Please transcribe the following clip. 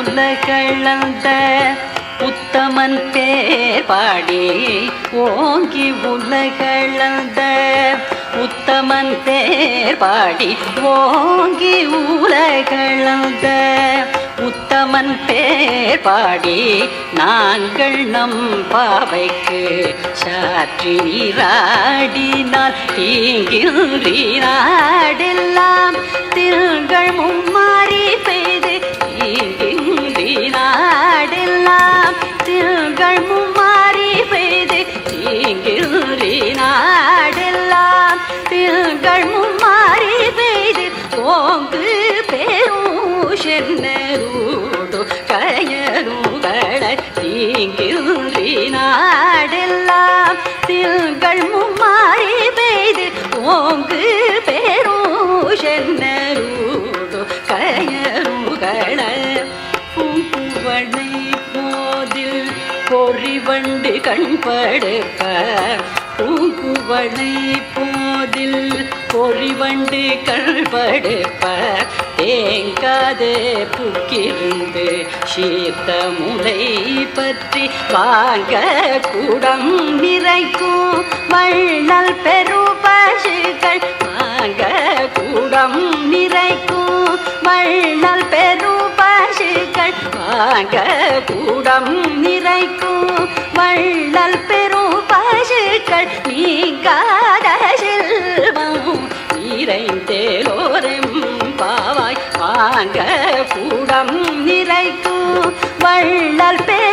உலகளந்த உத்தமன் பேர் பாடி ஓங்கி உலகளந்த உத்தமன் பேர் பாடி ஓங்கி உலகளந்த உத்தமன் பேர் பாடி நாங்கள் நம் பாவைக்கு சாற்றி நீராடினால் தீங்கின்றி நாடெல்லாம் திங்கள் மும்மாறி பெய்து தீங்கின்றி நாடெல்லாம் திங்கள் மும்மாறி பெய்து தீங்கின்றி நாடெல்லாம் திங்கள் மும்மாறி பெய்து ஓங்கு பெருஷென்னரூடு கயருகள தீங்கின்றி நாடெல்லாம் திங்கள் மும்மாறி பெய்து ஓங்கு பெருஷென்னரூடு கயருகள பூங்குவளை போதில் பொறிவண்டு கண்படுப்ப பூங்குவளை போதில் பொறிவண்டு கண்படுப்ப தேங்காதே புக்கிருந்து சீர்த்த முலை பற்றி வாங்க கூடம் நிறைக்கும் வள்ளல் பெரு பசுகள் வாங்க கூடம் நிறைக்கும் வள்ளல் பெரு பசுகள் வாங்க கூடம் நிறைக்கும் வள்ளல் பெரு பசுகள் நீங்காத செல்வம் நிறைந்தேலோரெம் பாவாய் வாங்க கூடம் நிறைக்கும் வள்ளல் பெரு